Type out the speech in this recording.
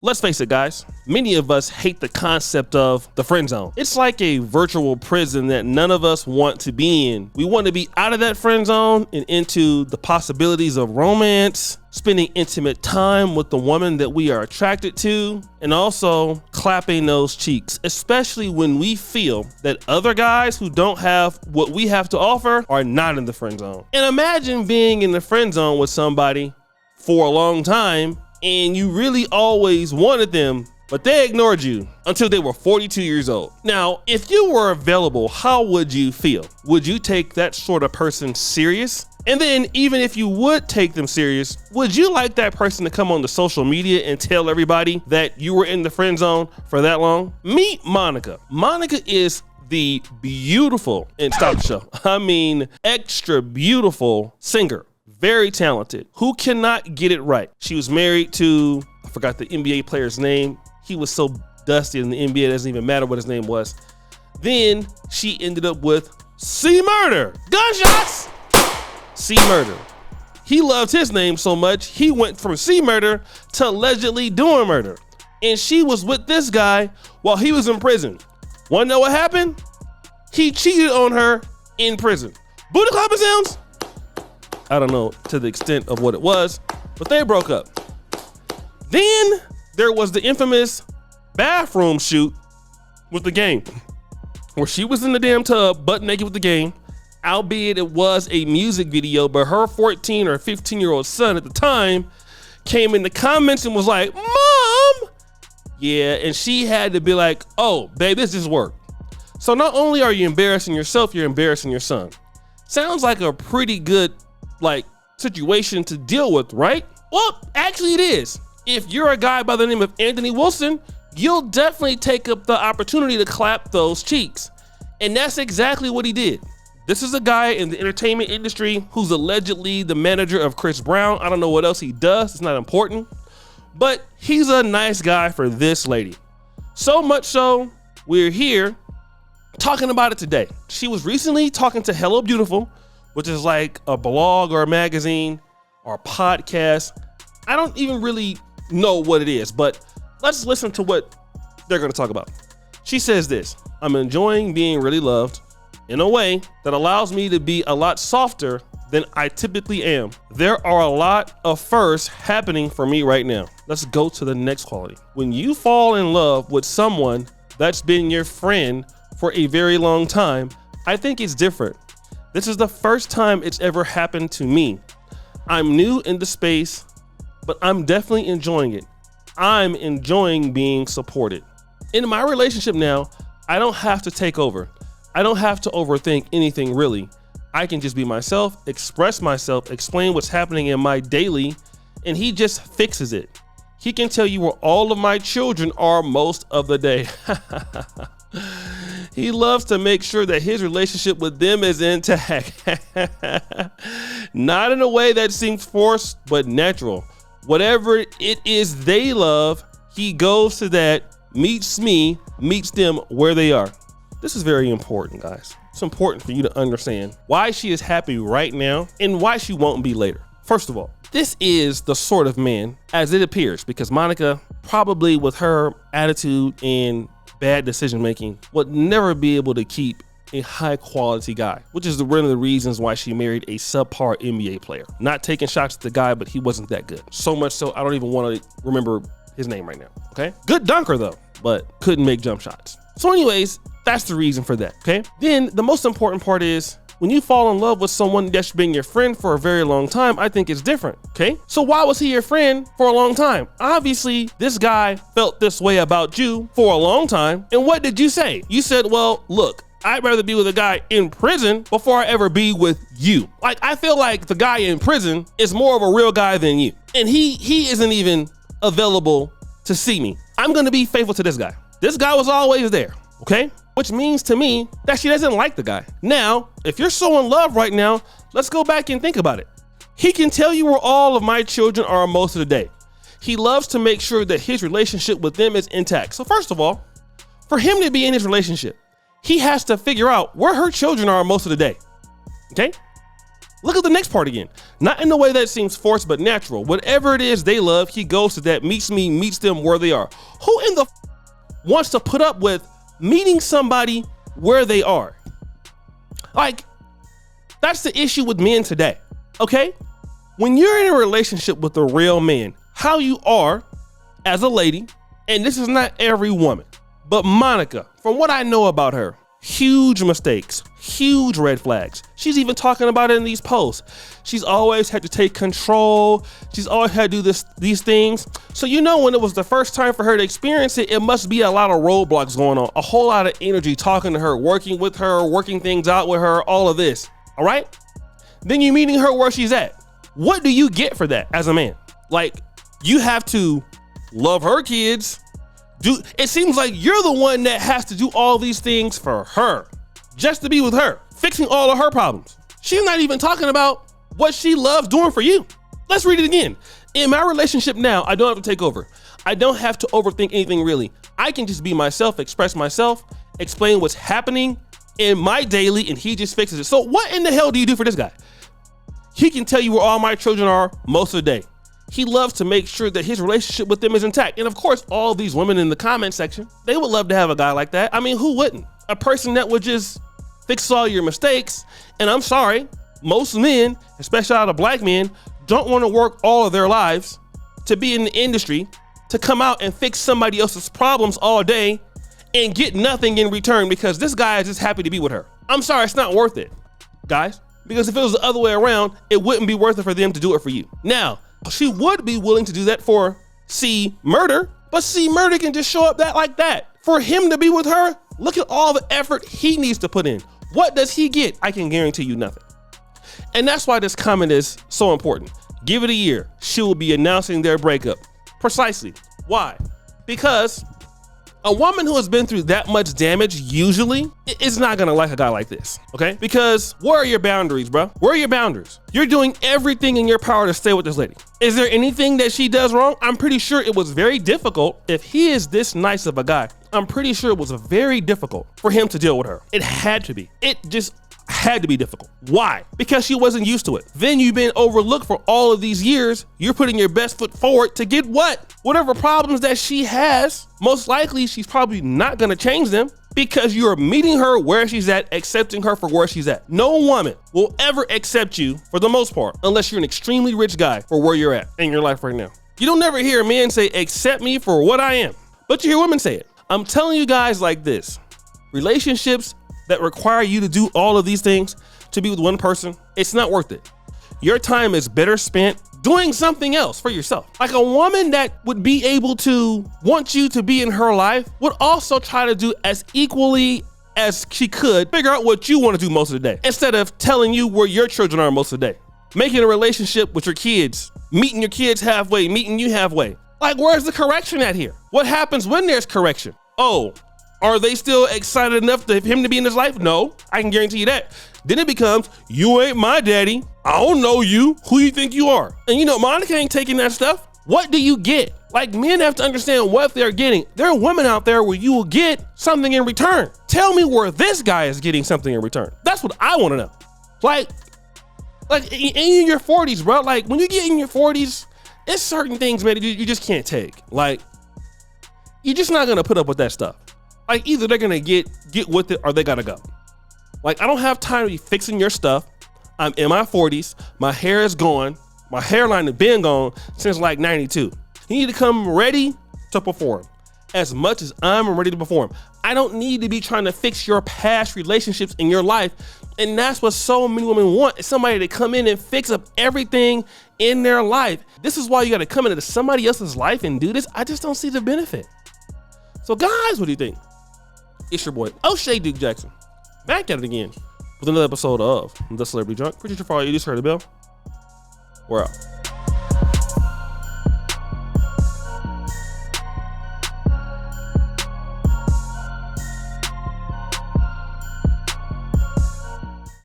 Let's face it, guys. Many of us hate the concept of the friend zone. It's like a virtual prison that none of us want to be in. We want to be out of that friend zone and into the possibilities of romance, spending intimate time with the woman that we are attracted to, and also clapping those cheeks, especially when we feel that other guys who don't have what we have to offer are not in the friend zone. And imagine being in the friend zone with somebody for a long time and you really always wanted them, but they ignored you until they were 42 years old. Now, if you were available, how would you feel? Would you take that sort of person serious? And then even if you would take them serious, would you like that person to come on the social media and tell everybody that you were in the friend zone for that long? Meet Monica. Monica is the beautiful, and stop the show, I mean extra beautiful singer. Very talented, who cannot get it right. She was married to, I forgot the NBA player's name. He was so dusty in the NBA, it doesn't even matter what his name was. Then she ended up with C Murder. Gunshots! C Murder. He loved his name so much, he went from C Murder to allegedly doing murder. And she was with this guy while he was in prison. Wanna know what happened? He cheated on her in prison. Booty clapping sounds? I don't know to the extent of what it was, but they broke up. Then there was the infamous bathroom shoot with the game, where she was in the damn tub, butt naked with the game, albeit it was a music video, but her 14 or 15-year-old son at the time came in the comments and was like, "Mom!" Yeah, and she had to be like, "Oh, babe, this just worked." So not only are you embarrassing yourself, you're embarrassing your son. Sounds like a pretty good situation to deal with, right? Well, actually it is. If you're a guy by the name of Anthony Wilson, you'll definitely take up the opportunity to clap those cheeks. And that's exactly what he did. This is a guy in the entertainment industry who's allegedly the manager of Chris Brown. I don't know what else he does. It's not important. But he's a nice guy for this lady. So much so, we're here talking about it today. She was recently talking to Hello Beautiful, which is like a blog or a magazine or a podcast. I don't even really know what it is, but let's listen to what they're going to talk about. She says this: "I'm enjoying being really loved in a way that allows me to be a lot softer than I typically am. There are a lot of firsts happening for me right now." Let's go to the next quality. When you fall in love with someone that's been your friend for a very long time, I think it's different. This is the first time it's ever happened to me. I'm new in the space, but I'm definitely enjoying it. I'm enjoying being supported. In my relationship now, I don't have to take over. I don't have to overthink anything really. I can just be myself, express myself, explain what's happening in my daily, and he just fixes it. He can tell you where all of my children are most of the day. He loves to make sure that his relationship with them is intact. Not in a way that seems forced, but natural. Whatever it is they love, he goes to that, meets me, meets them where they are. This is very important, guys. It's important for you to understand why she is happy right now and why she won't be later. First of all, this is the sort of man, as it appears, because Monica, probably with her attitude and bad decision making, would never be able to keep a high quality guy, which is one of the reasons why she married a subpar NBA player. Not taking shots at the guy, but he wasn't that good. So much so I don't even want to remember his name right now. Okay, good dunker though, but couldn't make jump shots. So anyways, that's the reason for that. Okay, then the most important part is when you fall in love with someone that's been your friend for a very long time, I think it's different, okay? So why was he your friend for a long time? Obviously, this guy felt this way about you for a long time. And what did you say? You said, "Well, look, I'd rather be with a guy in prison before I ever be with you." Like, I feel like the guy in prison is more of a real guy than you. And he isn't even available to see me. I'm gonna be faithful to this guy. This guy was always there, okay? Which means to me that she doesn't like the guy. Now, if you're so in love right now, let's go back and think about it. He can tell you where all of my children are most of the day. He loves to make sure that his relationship with them is intact. So first of all, for him to be in his relationship, he has to figure out where her children are most of the day, okay? Look at the next part again. Not in a way that seems forced, but natural. Whatever it is they love, he goes to that, meets them where they are. Who in the wants to put up with meeting somebody where they are? Like, that's the issue with men today, okay? When you're in a relationship with a real man, how you are as a lady, and this is not every woman, but Monica, from what I know about her, huge mistakes, huge red flags. She's even talking about it in these posts. She's always had to take control. She's always had to do these things. So you know, when it was the first time for her to experience it, it must be a lot of roadblocks going on, a whole lot of energy talking to her, working with her, working things out with her, all of this, all right? Then you're meeting her where she's at. What do you get for that as a man? Like, you have to love her kids. It seems like you're the one that has to do all these things for her, just to be with her, fixing all of her problems. She's not even talking about what she loves doing for you. Let's read it again. In my relationship now, I don't have to take over. I don't have to overthink anything really. I can just be myself, express myself, explain what's happening in my daily, and he just fixes it. So what in the hell do you do for this guy? He can tell you where all my children are most of the day. He loves to make sure that his relationship with them is intact. And of course, all these women in the comment section, they would love to have a guy like that. I mean, who wouldn't? A person that would just fix all your mistakes. And I'm sorry, most men, especially out of black men, don't want to work all of their lives to be in the industry, to come out and fix somebody else's problems all day and get nothing in return because this guy is just happy to be with her. I'm sorry, it's not worth it, guys. Because if it was the other way around, it wouldn't be worth it for them to do it for you. Now, she would be willing to do that for C Murder, but C Murder can just show up like that. For him to be with her, look at all the effort he needs to put in. What does he get? I can guarantee you nothing. And that's why this comment is so important. Give it a year. She will be announcing their breakup. Precisely. Why? Because a woman who has been through that much damage usually is not gonna like a guy like this, okay? Because where are your boundaries, bro? Where are your boundaries? You're doing everything in your power to stay with this lady. Is there anything that she does wrong? I'm pretty sure it was very difficult. If he is this nice of a guy, I'm pretty sure it was very difficult for him to deal with her. It had to be. It just had to be difficult. Why? Because she wasn't used to it. Then you've been overlooked for all of these years. You're putting your best foot forward to get what? Whatever problems that she has, most likely she's probably not gonna change them because you're meeting her where she's at, accepting her for where she's at. No woman will ever accept you for the most part, unless you're an extremely rich guy for where you're at in your life right now. You don't never hear a man say, accept me for what I am, but you hear women say it. I'm telling you guys like this, relationships that require you to do all of these things to be with one person, it's not worth it. Your time is better spent doing something else for yourself. Like a woman that would be able to want you to be in her life would also try to do as equally as she could, figure out what you want to do most of the day, instead of telling you where your children are most of the day. Making a relationship with your kids, meeting your kids halfway, meeting you halfway. Like, where's the correction at here? What happens when there's correction? Oh, are they still excited enough for him to be in his life? No, I can guarantee you that. Then it becomes, you ain't my daddy. I don't know you. Who you think you are? And you know, Monica ain't taking that stuff. What do you get? Like, men have to understand what they're getting. There are women out there where you will get something in return. Tell me where this guy is getting something in return. That's what I want to know. Like in your 40s, bro. Like, when you get in your 40s, it's certain things, man, you just can't take. Like, you're just not gonna put up with that stuff. Like, either they're gonna get with it or they gotta go. Like, I don't have time to be fixing your stuff. I'm in my 40s. My hair is gone. My hairline has been gone since like 92. You need to come ready to perform as much as I'm ready to perform. I don't need to be trying to fix your past relationships in your life. And that's what so many women want, is somebody to come in and fix up everything in their life. This is why you gotta come into somebody else's life and do this. I just don't see the benefit. So guys, what do you think? It's your boy, O'Shea Duke Jackson, back at it again with another episode of The Celebrity Junk. Appreciate you for all you just heard the bell. We're out.